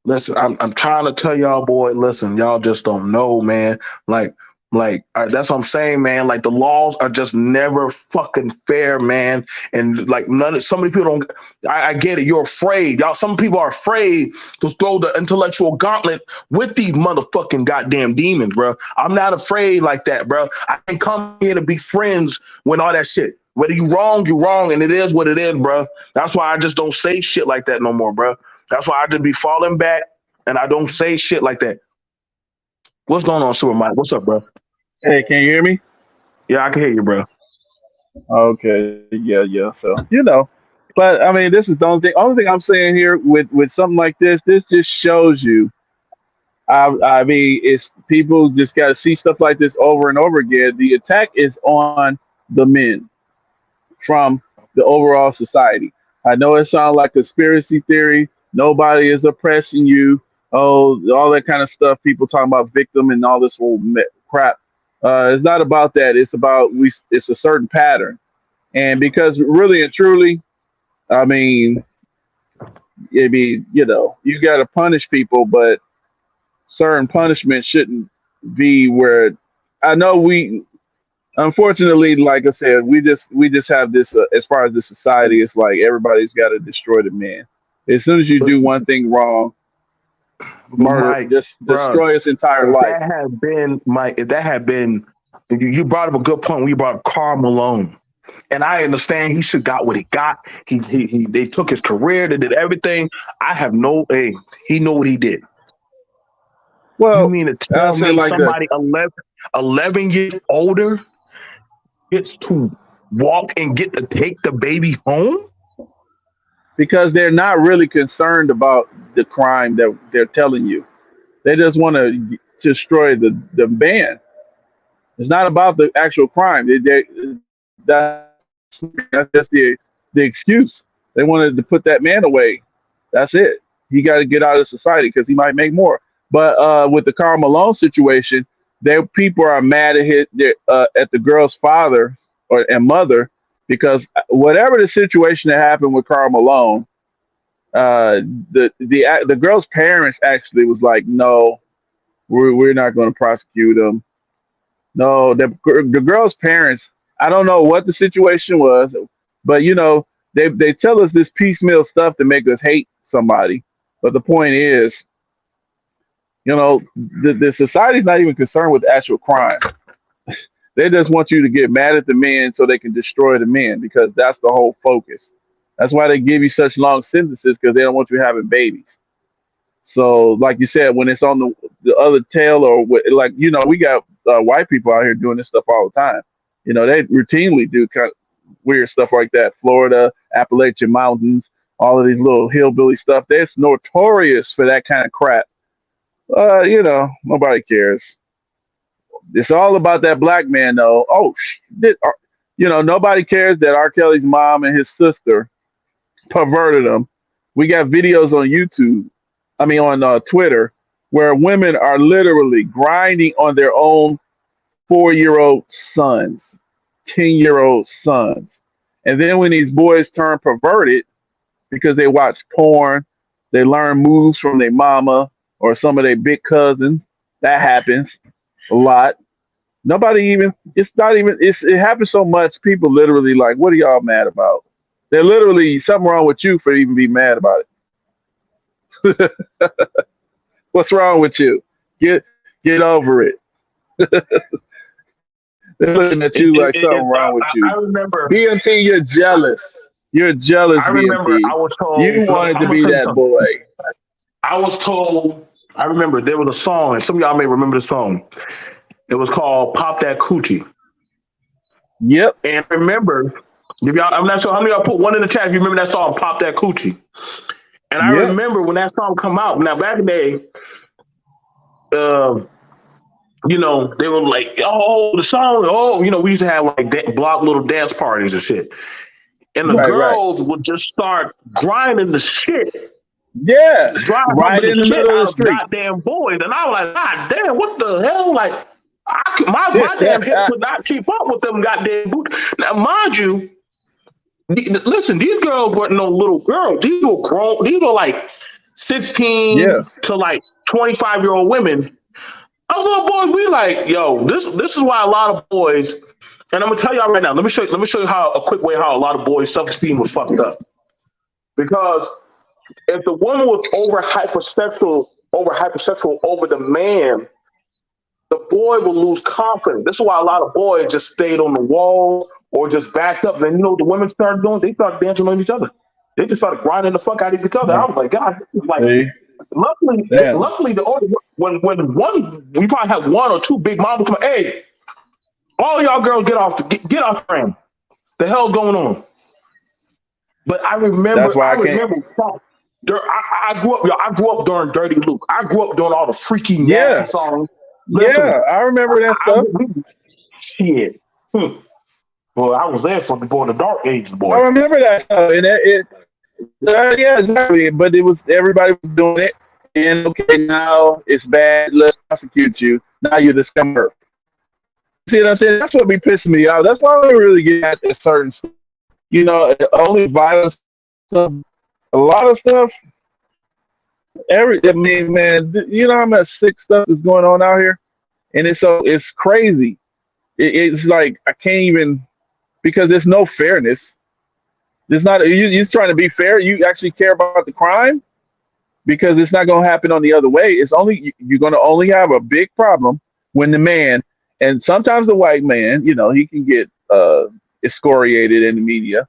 Listen, I'm trying to tell y'all, boy, listen, y'all just don't know, man. That's what I'm saying, man. Like the laws are just never fucking fair, man. And like so many people don't. I get it. You're afraid, y'all. Some people are afraid to throw the intellectual gauntlet with these motherfucking goddamn demons, bro. I'm not afraid like that, bro. I can come here to be friends when all that shit. Whether you're wrong, and it is what it is, bro. That's why I just don't say shit like that no more, bro. That's why I just be falling back and I don't say shit like that. What's going on, Super Mike? What's up, bro? Hey, can you hear me? Yeah, I can hear you, bro. Okay, yeah. So but I mean, this is the only thing. Only thing I'm saying here with something like this, this just shows you. I mean, it's people just got to see stuff like this over and over again. The attack is on the men from the overall society. I know it sounds like conspiracy theory. Nobody is oppressing you. Oh, all that kind of stuff. People talking about victim and all this whole crap. It's not about that. It's about we. It's a certain pattern, and because really and truly, I mean, you got to punish people, but certain punishment shouldn't be where. I know we unfortunately, like I said, we just have this as far as the society. It's like everybody's got to destroy the man. As soon as you But, do one thing wrong, but murder, Mike, just bro, destroy his entire if life. that had been Mike, if that had been, you brought up a good point when you brought up Karl Malone. And I understand he should got what he got. They took his career, they did everything. I have no hey, he knew what he did. You Well, mean to I'll tell say it me like this somebody 11 years older gets to walk and get to take the baby home? because they're not really concerned about the crime that they're telling you. They just want to destroy the man. It's not about the actual crime. That's just the excuse. They wanted to put that man away. That's it. He got to get out of society because he might make more. But with the Karl Malone situation, there people are mad at the girl's father and mother because whatever the situation that happened with Karl Malone, uh, the girl's parents actually was like, no, we're not going to prosecute him. No, the girl's parents. I don't know what the situation was, but they tell us this piecemeal stuff to make us hate somebody. But the point is, the society's not even concerned with actual crime. They just want you to get mad at the men so they can destroy the men because that's the whole focus. That's why they give you such long sentences because they don't want you having babies. So, like you said, when it's on the other tail, or like we got white people out here doing this stuff all the time. They routinely do kind of weird stuff like that. Florida, Appalachian Mountains, all of these little hillbilly stuff. They're notorious for that kind of crap. Nobody cares. It's all about that black man, though. Oh, nobody cares that R. Kelly's mom and his sister perverted him. We got videos on YouTube, I mean on Twitter, where women are literally grinding on their own 4-year-old sons, 10-year-old sons. And then when these boys turn perverted because they watch porn, they learn moves from their mama or some of their big cousins. That happens a lot. Nobody even, it's not even, it happens so much. People literally like, what are y'all mad about? They're literally something wrong with you for even be mad about it. What's wrong with you? Get over it. They're looking at you like something wrong with I you. remember. BMT, you're jealous. You're jealous, I remember. I BMT. was You told. Look, wanted I'm to gonna be tell you that something. boy. I was told. I remember there was a song, and some of y'all may remember the song. It was called "Pop That Coochie." Yep. And I remember, if y'all, I'm not sure how many of y'all put one in the chat. If you remember that song, "Pop That Coochie." And I Yep. remember when that song come out. Now back in the day, uh, they were like, "Oh, the song." Oh, we used to have like block little dance parties and shit. And the Right. girls would just start grinding the shit, Yeah. Right bumping the in the shit middle of the out of street. goddamn boys. And I was like, God damn, what the hell? Like, my damn hip could not keep up with them goddamn boots. Now, mind you, listen, these girls weren't no little girls. These were grown. These were like 16 Yes. to like 25-year-old women. Us little boys, we like, yo, this is why a lot of boys, and I'm gonna tell y'all right now, let me show you how a quick way how a lot of boys' self-esteem was fucked up. Because if the woman was over hypersexual over the man, the boy will lose confidence. This is why a lot of boys just stayed on the wall or just backed up. And then what the women started doing? They started dancing on each other. They just started grinding the fuck out of each other. I was like, God, this is like. See? Luckily, Damn. the order when one we probably had one or two big mamas come. Hey, all y'all girls get off get off the ramp. The hell's going on? But I That's remember, why I can't. I grew up. Yo, I grew up during Dirty Luke. I grew up doing all the freaky nasty Yeah, songs. Listen, yeah, I remember that I stuff. shit. Well, I was there for the boy, the dark ages, I boy. remember that stuff, and yeah, exactly. But it was everybody was doing it, and okay, now it's bad. Let's prosecute you. Now you're the scummer. See what I'm saying? That's what be pissing me off. That's why we really get at this certain stuff. You know, only violence stuff. A lot of stuff. I mean, man, you know how much sick stuff is going on out here, and it's crazy. It's like I can't even because there's no fairness. There's not you're trying to be fair. You actually care about the crime because it's not going to happen on the other way. It's only you're going to only have a big problem when the man and sometimes the white man, you know, he can get excoriated in the media,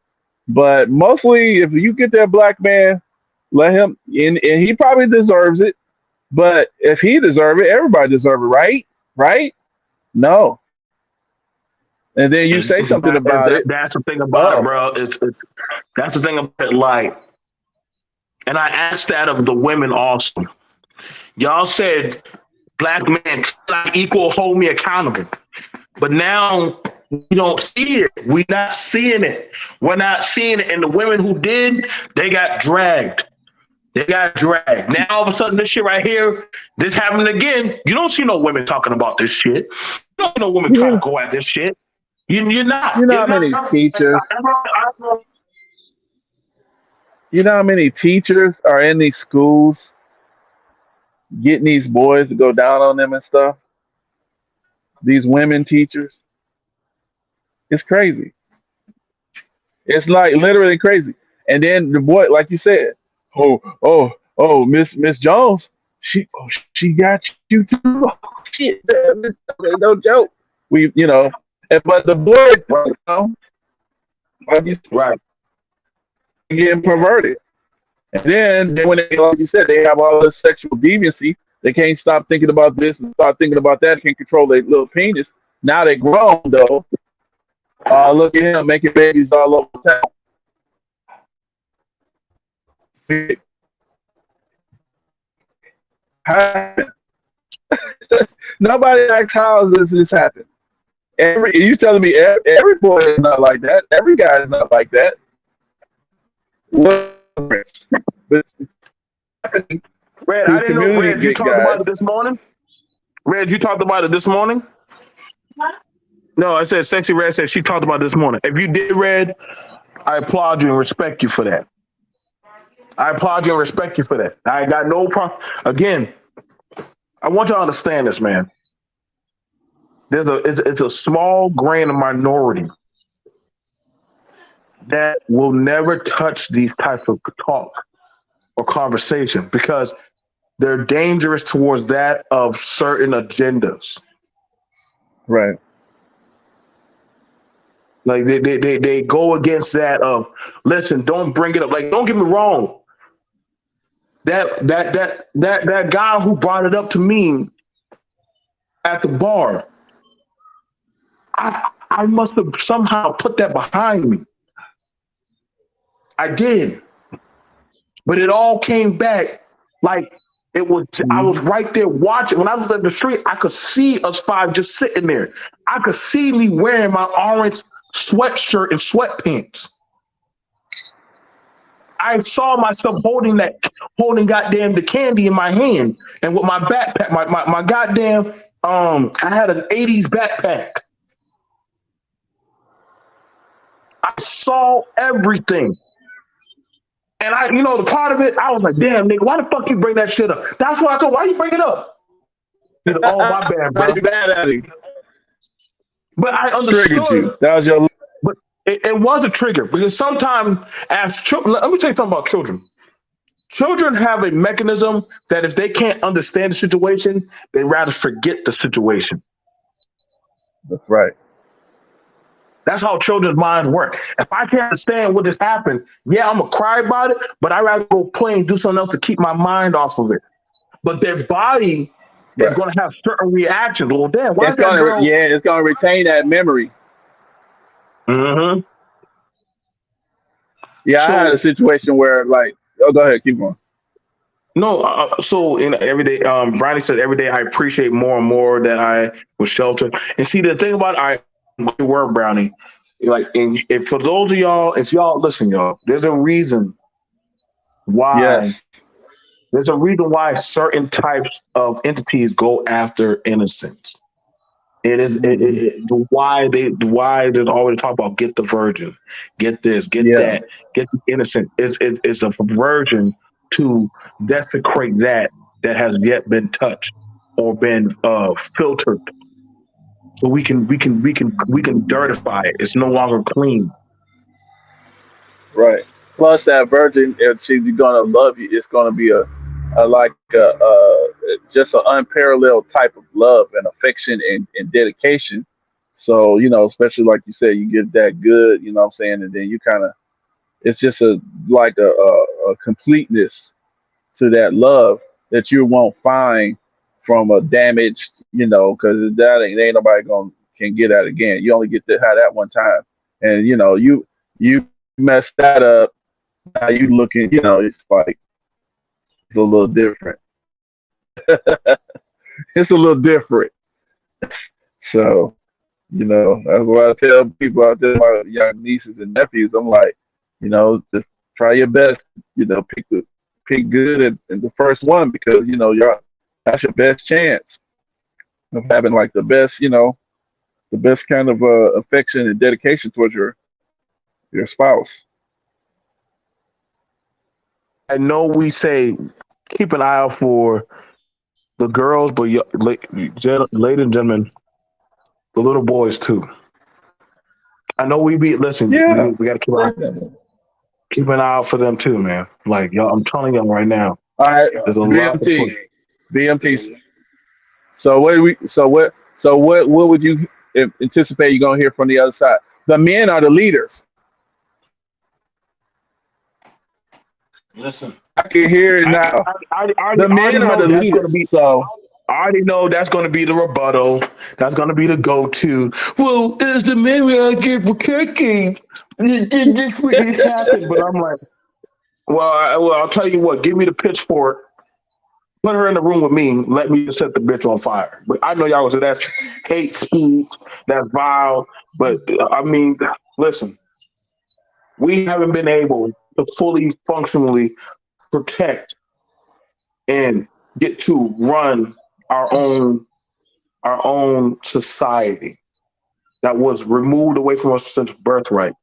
but mostly if you get that black man, let him in, and he probably deserves it. But if he deserves it, everybody deserves it, right? Right? No. And then you say something about it. That's the thing about it, Oh, bro. It's that's the thing about it. Like, and I asked that of the women also. Y'all said black men not equal, hold me accountable. But now we don't see it. We're not seeing it. We're not seeing it. And the women who did, they got dragged. They got dragged. Now all of a sudden, this shit right here, this happened again. You don't see no women talking about this shit. You don't see no women trying to you, go at this shit. You're not. you know You're how many not. teachers, you know how many teachers are in these schools getting these boys to go down on them and stuff? These women teachers. It's crazy. It's like literally crazy. And then the boy, like you said, oh, Miss Jones, she got you too. Oh, shit, man, no joke. We, you know, but the boy, you know, like you said, Right. getting perverted. And then when they, like you said, they have all this sexual deviancy. They can't stop thinking about this and start thinking about that. Can't control their little penis. Now they're grown though. Look at him making babies all over town. Nobody asks how does this happen. You telling me every boy is not like that? Every guy is not like that. What difference? But it's happening Red, I to didn't know. community Red, you talked about guys. it this morning. Red, you talked about it this morning. No, I said sexy. Red said she talked about it this morning. If you did, Red, I applaud you and respect you for that. I applaud you and respect you for that. I got no problem. Again, I want you to understand this, man. It's a small grain of minority that will never touch these types of talk or conversation because they're dangerous towards that of certain agendas. Right. Like they go against that of listen, don't bring it up. Like, don't get me wrong. That guy who brought it up to me at the bar, I must have somehow put that behind me. I did. But it all came back like it was. I was Mhm. right there watching. When I was in the street, I could see us five just sitting there. I could see me wearing my orange sweatshirt and sweatpants. I saw myself holding goddamn the candy in my hand, and with my backpack, my goddamn I had an '80s backpack. I saw everything. And the part of it, I was like, damn, nigga, why the fuck you bring that shit up? That's what I told. Why you bring it up? He said, oh, my bad, Now bro. you mad at him. But I Triggered you. understood. That was your. But it was a trigger because sometimes, as children, let me tell you something about children. Children have a mechanism that if they can't understand the situation, they rather forget the situation. That's right. That's how children's minds work. If I can't understand what just happened, yeah, I'm gonna cry about it, but I'd rather go play and do something else to keep my mind off of it. But their body is Right. gonna have certain reactions. Well, damn, why It's is that gonna girl? yeah, it's gonna retain that memory. Hmm. Yeah, I had a So situation where like, oh, go ahead, keep going. no, so in every day, Brownie said every day I appreciate more and more that I was sheltered. And see, the thing about I word Brownie, like, and if for those of y'all, if y'all listen, y'all, why Yes. there's a reason why certain types of entities go after innocence. It is Hmm. why there's always talk about get the virgin, get this, get Yeah. that, get the innocent. It's a perversion to desecrate that has yet been touched or been filtered, so we can dirtify it. It's no longer clean. Right. Plus, that virgin, if she's gonna love you, it's gonna be a like just an unparalleled type of love and affection and dedication. So especially like you said, you get that good, you know what I'm saying, and then you kind of it's just like a completeness to that love that you won't find from a damaged, because that ain't nobody gonna can get that again. You only get to have that one time, and you mess that up. Now you looking, it's like it's a little different. It's a little different. So that's what I tell people out there, my young nieces and nephews. I'm like, just try your best. Pick good and the first one because y'all that's your best chance of having like the best kind of affection and dedication towards your spouse. I know we say keep an eye out for the girls, but ladies and gentlemen, the little boys too. I know we be listen. Yeah, We got to definitely. keep an eye out for them too, man. Like y'all, I'm telling y'all right now, All right, there's a lot of BMT, BMT. So what do we? So what would you anticipate you're gonna hear from the other side? The men are the leaders. listen. I can hear it I now. I The already men are know the that's going to leaders. be. So I already know that's going to be the rebuttal. That's going to be the go-to. Well, it's the men we are get for cooking. This really happened, but I'm like, I'll tell you what. Give me the pitchfork. Put her in the room with me. Let me just set the bitch on fire. But I know y'all was that's hate speech. That's vile. But I mean, listen. We haven't been able to fully functionally protect and get to run our own our own society that was removed away from us since birthright.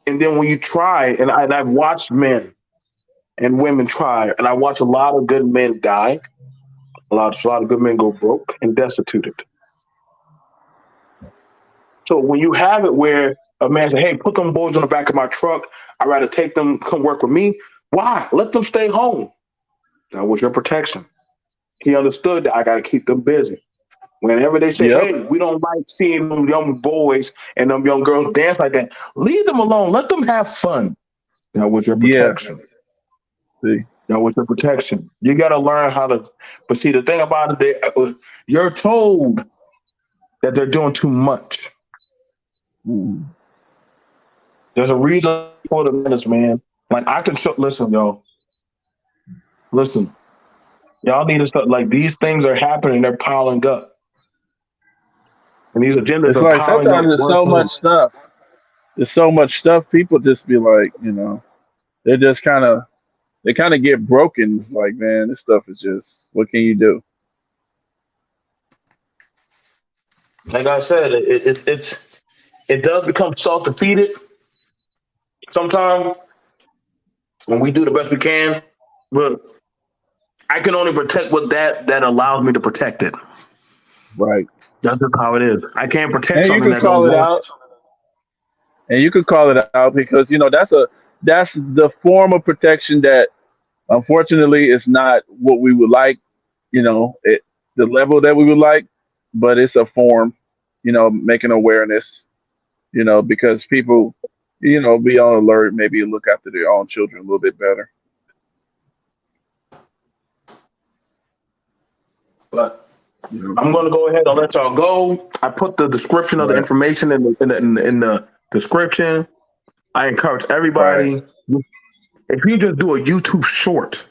And then when you try, and I've watched men and women try, and I watch a lot of good men die, a lot of good men go broke and destituted. So when you have it where a man say, "Hey, put them boys on the back of my truck. I'd rather take them come work with me." Why? Let them stay home. That was your protection. He understood that I got to keep them busy. Whenever they say, yep, "Hey, we don't like seeing them young boys and them young girls dance like that," leave them alone. Let them have fun. That was your yeah. protection. See, That was your protection. You got to learn how to. But see, the thing about it, you're told that they're doing too much. mm, There's a reason for the minutes, man. Like I can show. Listen, y'all. Listen, y'all need to start. Like these things are happening. They're piling up, and these agendas it's are like piling up sometimes there's worse so and much worse. stuff. There's so much stuff. People just be like, they just they kind of get broken. It's like, man, this stuff is just what can you do? Like I said, it does become self defeated sometimes when we do the best we can. But I can only protect what that allows me to protect it. Right. That's just how it is. I can't protect And you something could that don't call it go. out. And you could call it out because that's the form of protection that unfortunately is not what we would like, the level that we would like, but it's a form, making awareness. because people, be on alert, maybe look after their own children a little bit better. But You know, I'm going to go ahead and let y'all go. I put the description of the right, information in the description. I encourage right, everybody, if you just do a YouTube short,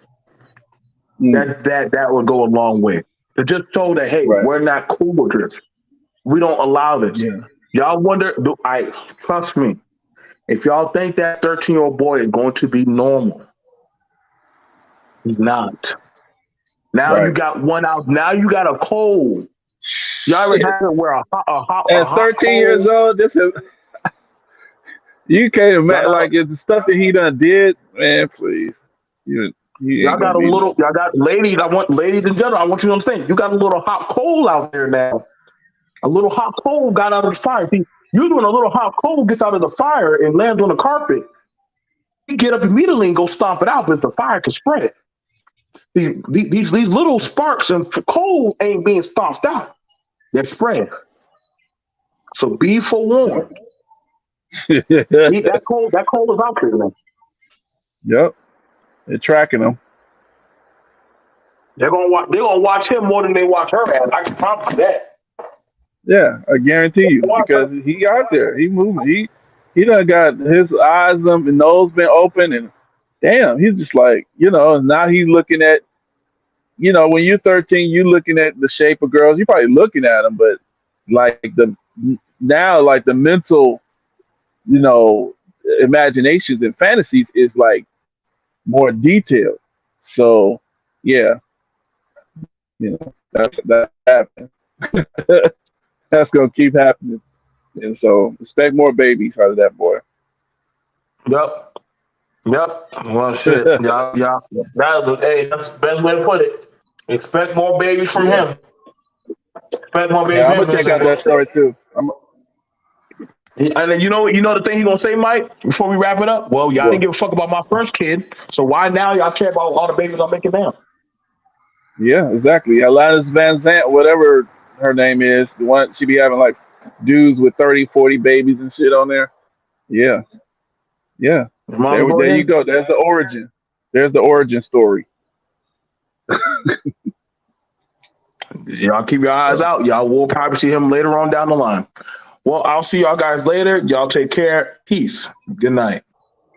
mm, that would go a long way to just show that, hey, right, we're not cool with this. We don't allow this. yeah, Y'all wonder? Do I trust me? If y'all think that 13-year-old boy is going to be normal, he's not. Now you right. got one out. Now you got a cold. Y'all ever Shit. had to wear a At hot 13 years cold? old, this is you can't Y'all imagine got a, like it's the stuff that he done did, man. Please, you he y'all ain't gonna got a be little. normal. Y'all got ladies. I want ladies in general. I want you to understand. You got a little hot coal out there now. A little hot coal got out of the fire. See, you doing a little hot coal gets out of the fire and lands on the carpet. You get up immediately and go stomp it out, but the fire can spread it. These little sparks and coal ain't being stomped out. They're spread. So be forewarned. That coal is out there now. Yep, they're tracking him. They're gonna watch him more than they watch her ass. I can promise you that. Yeah, I guarantee you Watch her. because he out there, he moving, he done got his eyes them and nose been open and damn, he's just like now he's looking at when you're 13, you looking at the shape of girls, you're probably looking at them, but like now like the mental you know imaginations and fantasies is like more detailed. So yeah, that happened. That's gonna keep happening. And so expect more babies out of that boy. Yep. Yep. Well, shit. Yeah. That's the best way to put it. Expect more babies from Yeah. him. Expect more babies Yeah, I'm from gonna him. And check say, out well, that story shit. too. And then you know the thing he gonna say, Mike, before we wrap it up. Well, y'all didn't Well, give a fuck about my first kid, so why now y'all care about all the babies I'm making now? yeah, exactly. Alanis Van Zant, whatever her name is, the one she be having like dudes with 30, 40 babies and shit on there. Yeah, yeah. Mom, There, go there you ahead. go. There's the origin. There's the origin story. Y'all keep your eyes So, out. Y'all will probably see him later on down the line. Well, I'll see y'all guys later. Y'all take care. Peace. Good night.